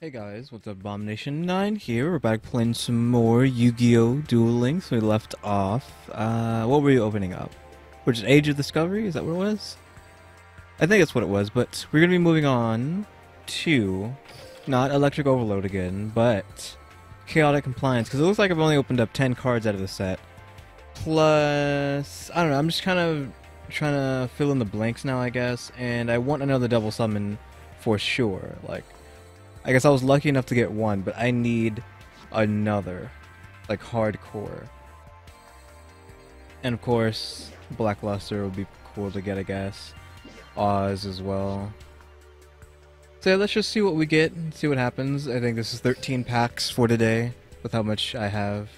Hey guys, what's up? Abomination9 here. We're back playing some more Yu-Gi-Oh Duel Links. We left off. What were you opening up? Which is Age of Discovery? Is that what it was? I think that's what it was, but we're gonna be moving on to not Electric Overload again, but Chaotic Compliance, because it looks like I've only opened up 10 cards out of the set. Plus, I don't know, I'm just kind of trying to fill in the blanks now, I guess, and I want another double summon for sure. Like, I guess I was lucky enough to get one, but I need another, like hardcore. And of course, Blackluster would be cool to get, I guess. Oz as well. So yeah, let's just see what we get and see what happens. I think this is 13 packs for today, with how much I have.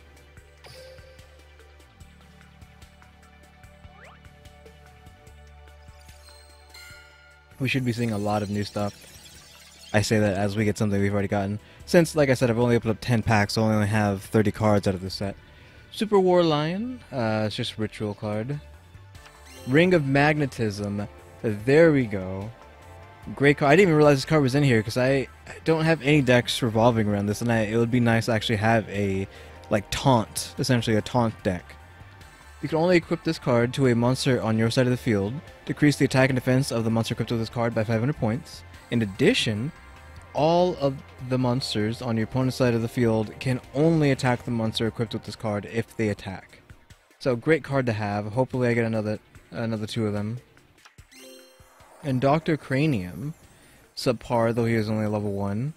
We should be seeing a lot of new stuff. I say that as we get something we've already gotten. Since, like I said, I've only opened up 10 packs, so I only have 30 cards out of the set. Super War Lion, it's just a ritual card. Ring of Magnetism, there we go. Great card. I didn't even realize this card was in here, because I don't have any decks revolving around this, and it would be nice to actually have a, like, taunt, essentially a taunt deck. You can only equip this card to a monster on your side of the field, decrease the attack and defense of the monster equipped with this card by 500 points. In addition, all of the monsters on your opponent's side of the field can only attack the monster equipped with this card if they attack. So great card to have. Hopefully I get another two of them. And Dr. Cranium, subpar though he is only level 1.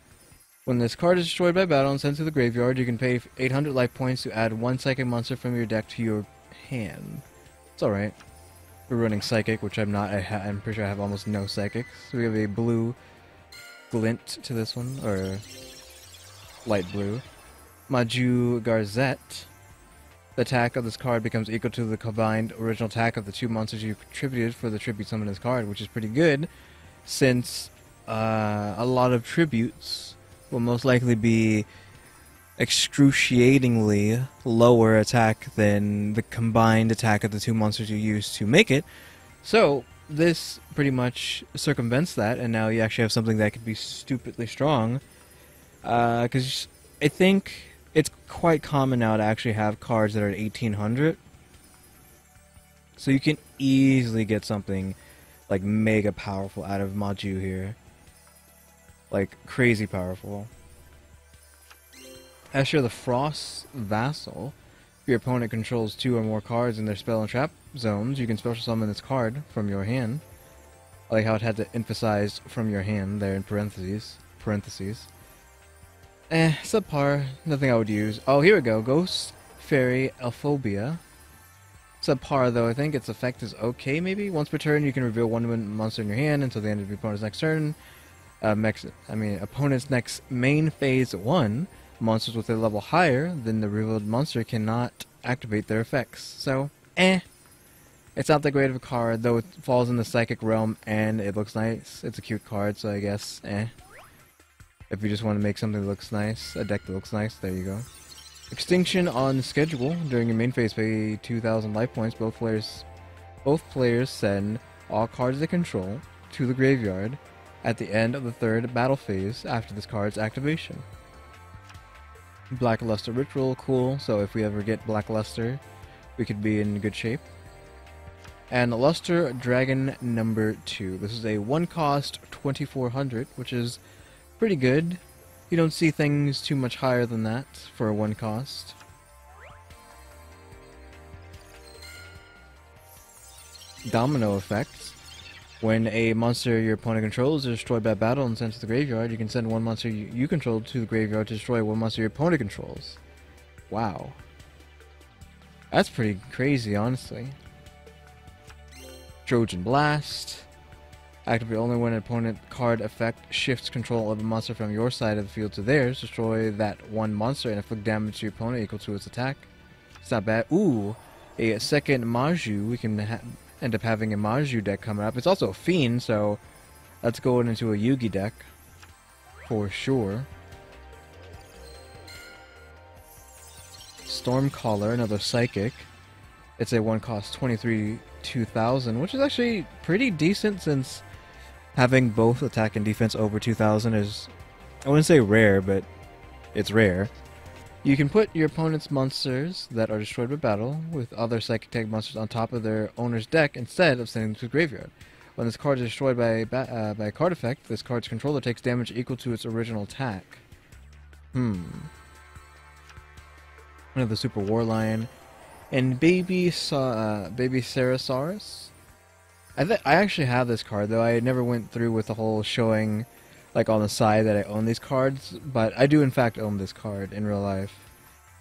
When this card is destroyed by battle and sent to the graveyard, you can pay 800 life points to add one psychic monster from your deck to your hand. It's alright. We're running Psychic, which I'm not. I'm pretty sure I have almost no Psychics. So we have a blue glint to this one, or light blue. Maju Garzette. The attack of this card becomes equal to the combined original attack of the two monsters you contributed for the tribute summon this card, which is pretty good, since a lot of tributes will most likely be excruciatingly lower attack than the combined attack of the two monsters you used to make it. So this pretty much circumvents that, and now you actually have something that could be stupidly strong. Because I think it's quite common now to actually have cards that are at 1800. So you can easily get something like mega powerful out of Maju here. Like crazy powerful. Escher the Frost Vassal. If your opponent controls 2 or more cards in their spell and trap zones, you can special summon this card from your hand. I like how it had to emphasize from your hand there in parentheses. Subpar. Nothing I would use. Oh, here we go. Ghost Fairy Elphobia. Subpar, though. I think its effect is okay, maybe? Once per turn, you can reveal one monster in your hand until the end of your opponent's next turn. Opponent's next main phase 1. Monsters with a level higher than the revealed monster cannot activate their effects. So, it's not that great of a card, though it falls in the psychic realm and it looks nice. It's a cute card, so I guess, If you just want to make something that looks nice, a deck that looks nice, there you go. Extinction on schedule. During your main phase, pay 2,000 life points. Both players send all cards they control to the graveyard at the end of the third battle phase after this card's activation. Blackluster Ritual, cool, so if we ever get Blackluster, we could be in good shape. And Luster Dragon number 2. This is a 1-cost 2400, which is pretty good. You don't see things too much higher than that for a 1-cost. Domino Effect. When a monster your opponent controls is destroyed by battle and sent to the graveyard, you can send one monster you control to the graveyard to destroy one monster your opponent controls. Wow. That's pretty crazy, honestly. Trojan Blast. Activate only when an opponent card effect shifts control of a monster from your side of the field to theirs. Destroy that one monster and inflict damage to your opponent equal to its attack. It's not bad. Ooh, a second Maju. We can end up having a Maju deck coming up. It's also a Fiend, so let's go into a Yugi deck for sure. Stormcaller, another Psychic. It's a 1-cost 2000, which is actually pretty decent since having both attack and defense over 2000 is I wouldn't say rare, but it's rare. You can put your opponent's monsters that are destroyed by battle with other psychic tag monsters on top of their owner's deck instead of sending them to the graveyard. When this card is destroyed by a card effect, this card's controller takes damage equal to its original attack. Another Super War Lion. And Baby Sarasaurus. I actually have this card, though I never went through with the whole showing, like, on the side that I own these cards, but I do in fact own this card in real life.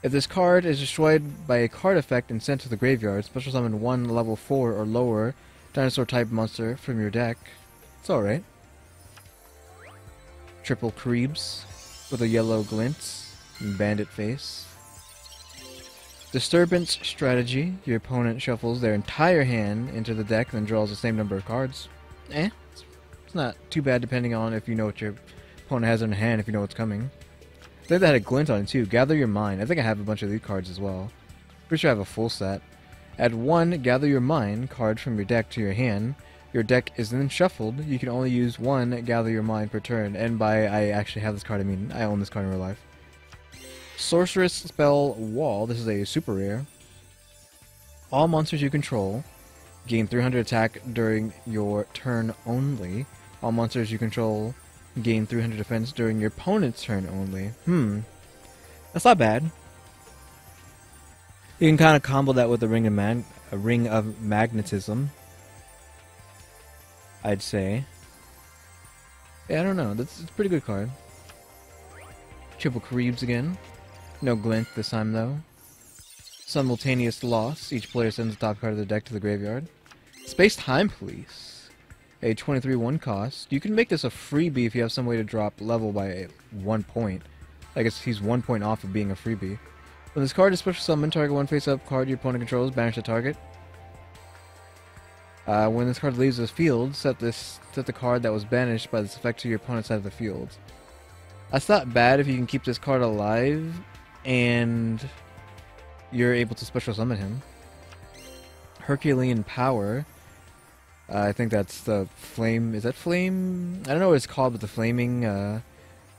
If this card is destroyed by a card effect and sent to the graveyard, special summon one level 4 or lower dinosaur-type monster from your deck. It's alright. Triple Krebs with a yellow glint and bandit face. Disturbance strategy. Your opponent shuffles their entire hand into the deck, then draws the same number of cards. It's not too bad depending on if you know what your opponent has in hand, if you know what's coming. I think that had a glint on it too. Gather Your Mind. I think I have a bunch of these cards as well. Pretty sure I have a full set. Add one Gather Your Mind card from your deck to your hand. Your deck is then shuffled. You can only use one Gather Your Mind per turn. And by I actually have this card, I mean I own this card in real life. Sorceress Spell Wall. This is a super rare. All monsters you control gain 300 attack during your turn only. All monsters you control gain 300 defense during your opponent's turn only. That's not bad. You can kind of combo that with a Ring of Magnetism, I'd say. Yeah, I don't know. It's a pretty good card. Triple Krebs again. No glint this time, though. Simultaneous Loss. Each player sends the top card of the deck to the graveyard. Space Time Police. A 23-1 cost. You can make this a freebie if you have some way to drop level by 1 point. I guess he's 1 point off of being a freebie. When this card is special summoned, target one face-up card your opponent controls, banish the target. When this card leaves the field, set the card that was banished by this effect to your opponent's side of the field. That's not bad if you can keep this card alive and you're able to special summon him. Herculean Power. I think that's the flame. Is that flame? I don't know what it's called, but the flaming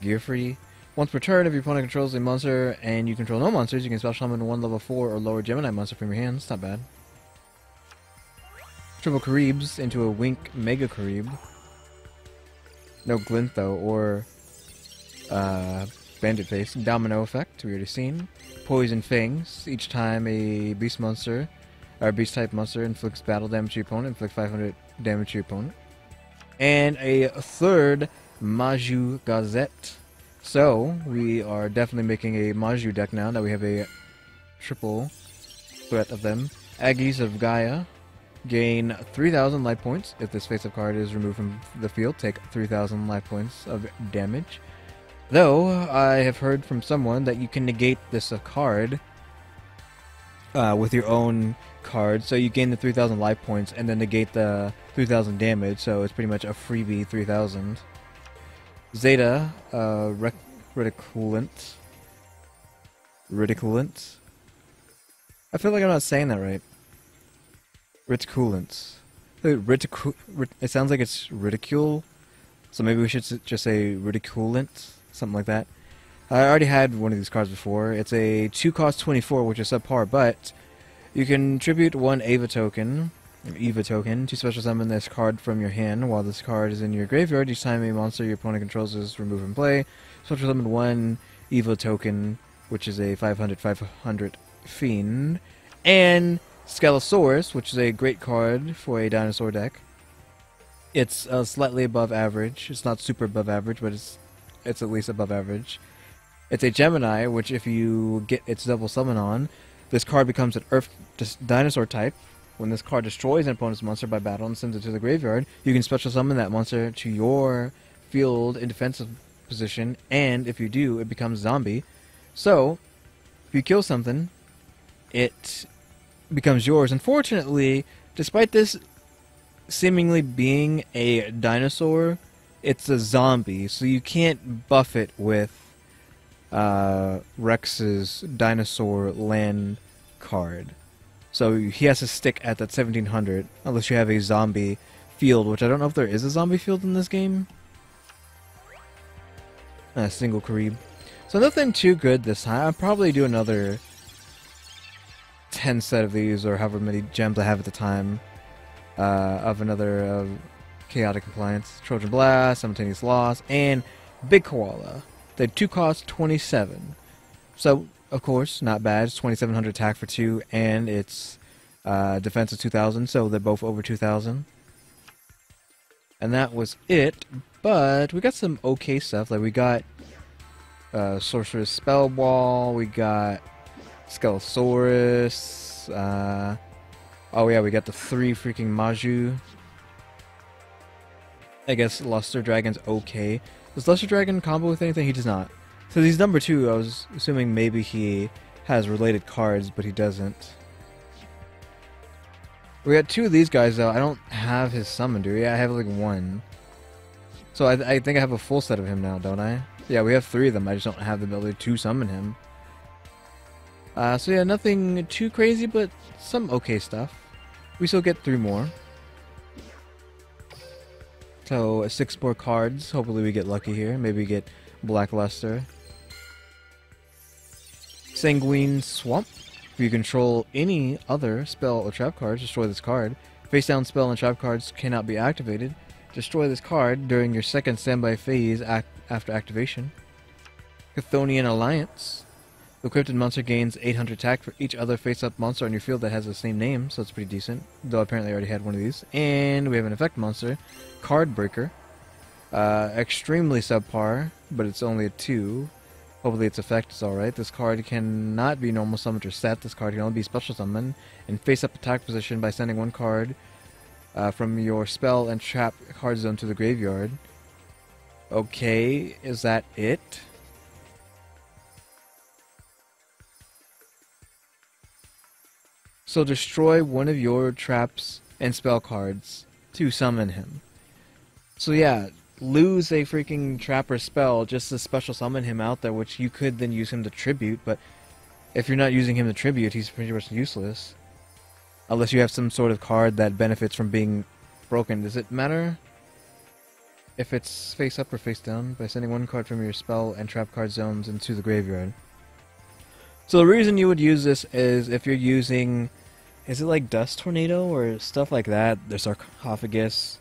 gear free. Once per turn, if your opponent controls a monster and you control no monsters, you can special summon one level 4 or lower Gemini monster from your hands. Not bad. Triple Krebs into a Wink Mega Karib. No glint though, or Bandit Face. Domino Effect, we already seen. Poison Fangs. Each time a beast monster, or beast type monster inflicts battle damage to your opponent, inflict 500 damage to your opponent. And a third Maju Gazette. So, we are definitely making a Maju deck now that we have a triple threat of them. Aggies of Gaia. Gain 3,000 life points. If this face-up card is removed from the field, take 3,000 life points of damage. Though, I have heard from someone that you can negate this card with your own card. So you gain the 3,000 life points and then negate the 3,000 damage. So it's pretty much a freebie 3,000. Zeta, Ridiculant. I feel like I'm not saying that right. Reticulants. It sounds like it's ridicule, so maybe we should just say ridiculant, something like that. I already had one of these cards before. It's a 2-cost 24, which is subpar, but you can tribute one Eva token to special summon this card from your hand. While this card is in your graveyard, each time a monster your opponent controls is removed from play, special summon one Eva token, which is a 500/500 fiend, and Scalosaurus, which is a great card for a dinosaur deck. It's slightly above average. It's not super above average, but it's at least above average. It's a Gemini, which if you get its double summon on, this card becomes an Earth dinosaur type. When this card destroys an opponent's monster by battle and sends it to the graveyard, you can special summon that monster to your field in defensive position, and if you do, it becomes zombie. So, if you kill something, it becomes yours. Unfortunately, despite this seemingly being a dinosaur, it's a zombie, so you can't buff it with Rex's dinosaur land card. So he has to stick at that 1700 unless you have a zombie field, which I don't know if there is a zombie field in this game. single Karib. So nothing too good this time. I'll probably do another 10 set of these, or however many gems I have at the time, of another Chaotic Compliance, Trojan Blast, Simultaneous Loss, and Big Koala. They 2 cost 27. So, of course, not bad. It's 2,700 attack for 2, and it's defense of 2,000, so they're both over 2,000. And that was it, but we got some okay stuff. Like, we got Sorcerer's Spell Wall, we got Skelosaurus, oh yeah, we got the 3 freaking Maju. I guess Luster Dragon's okay. Does Luster Dragon combo with anything? He does not. So he's number 2, I was assuming maybe he has related cards, but he doesn't. We got 2 of these guys though. I don't have his summon, do we? I have like 1. So I think I have a full set of him now, don't I? Yeah, we have 3 of them. I just don't have the ability to summon him. So yeah, nothing too crazy, but some okay stuff. We still get 3 more. So 6 more cards. Hopefully we get lucky here. Maybe we get Blackluster. Sanguine Swamp. If you control any other spell or trap cards, destroy this card. Face down spell and trap cards cannot be activated. Destroy this card during your second standby phase after activation. Chthonian Alliance. The equipped monster gains 800 attack for each other face-up monster on your field that has the same name, so it's pretty decent. Though apparently I already had one of these. And we have an effect monster, Card Breaker. Extremely subpar, but it's only a 2. Hopefully its effect is alright. This card cannot be normal summoned or set. This card can only be special summoned in face-up attack position by sending 1 card from your spell and trap card zone to the graveyard. Okay, is that it? So destroy one of your traps and spell cards to summon him. So yeah, lose a freaking trap or spell just to special summon him out there, which you could then use him to tribute, but if you're not using him to tribute, he's pretty much useless. Unless you have some sort of card that benefits from being broken. Does it matter if it's face up or face down? By sending 1 card from your spell and trap card zones into the graveyard. So the reason you would use this is if you're using, is it like Dust Tornado or stuff like that? The Sarcophagus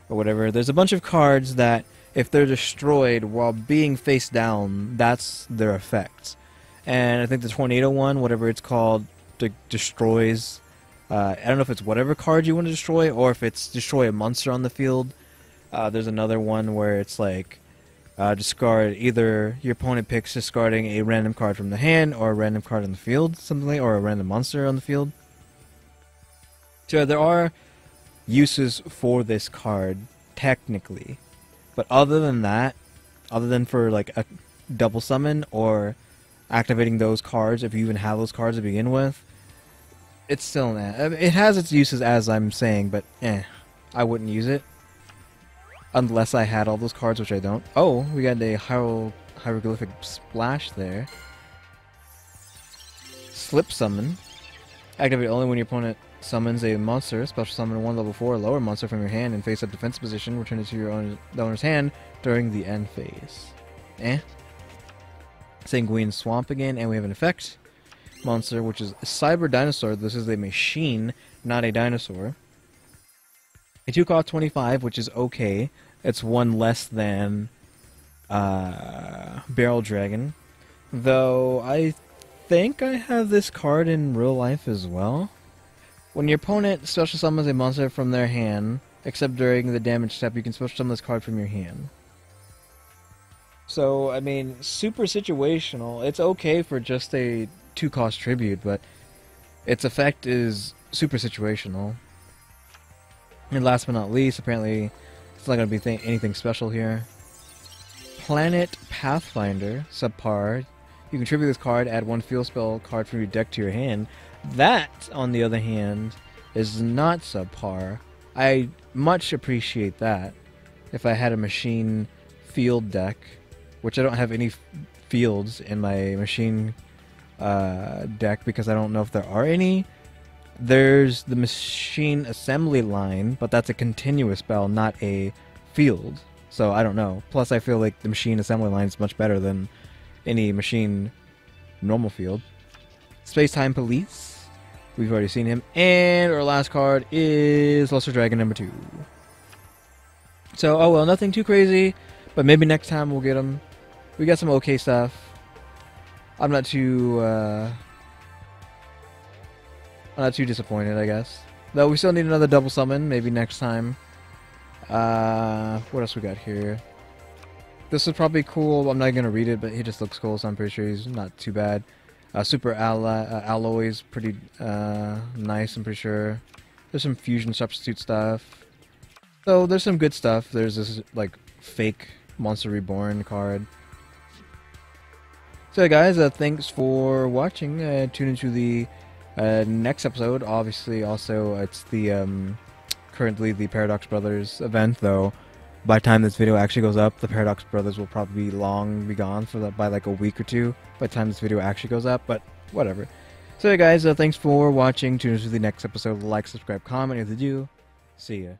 or whatever. There's a bunch of cards that if they're destroyed while being face down, that's their effect. And I think the Tornado one, whatever it's called, destroys, I don't know if it's whatever card you want to destroy or if it's destroy a monster on the field. There's another one where it's like discard, either your opponent picks discarding a random card from the hand or a random card on the field, something like, or a random monster on the field. So there are uses for this card, technically. But other than that, other than for like a double summon or activating those cards, if you even have those cards to begin with, it's still it has its uses as I'm saying, but I wouldn't use it. Unless I had all those cards, which I don't. Oh, we got a hieroglyphic splash there. Slip Summon. Activate only when your opponent summons a monster. Special summon 1 level 4 or lower monster from your hand in face-up defense position. Return it to your owner's hand during the end phase. Sanguine Swamp again, and we have an effect monster, which is a Cyber Dinosaur. This is a machine, not a dinosaur. A 2 cost 25, which is okay. It's 1 less than Barrel Dragon. Though I think I have this card in real life as well. When your opponent special summons a monster from their hand, except during the damage step, you can special summon this card from your hand. So, I mean, super situational. It's okay for just a 2 cost tribute, but its effect is super situational. And last but not least, apparently, it's not going to be anything special here. Planet Pathfinder, subpar. You can tribute this card, add 1 field spell card from your deck to your hand. That, on the other hand, is not subpar. I much appreciate that. If I had a machine field deck, which I don't have any fields in my machine deck because I don't know if there are any. There's the machine assembly line, but that's a continuous spell, not a field. So I don't know. Plus, I feel like the machine assembly line is much better than any machine normal field. Space-Time Police. We've already seen him. And our last card is Luster Dragon number 2. So, oh well, nothing too crazy. But maybe next time we'll get him. We got some okay stuff. I'm not too disappointed, I guess. Though we still need another double summon, maybe next time. What else we got here? This is probably cool. I'm not gonna read it, but he just looks cool, so I'm pretty sure he's not too bad. Super Alloy's pretty nice, I'm pretty sure. There's some fusion substitute stuff. So there's some good stuff. There's this like fake Monster Reborn card. So guys, thanks for watching. Tune into the next episode. Obviously, also it's the currently the Paradox Brothers event, though. By the time this video actually goes up, the Paradox Brothers will probably be gone by like a week or two. By the time this video actually goes up, but whatever. So yeah, guys, thanks for watching. Tune into the next episode. Like, subscribe, comment if you do. See ya.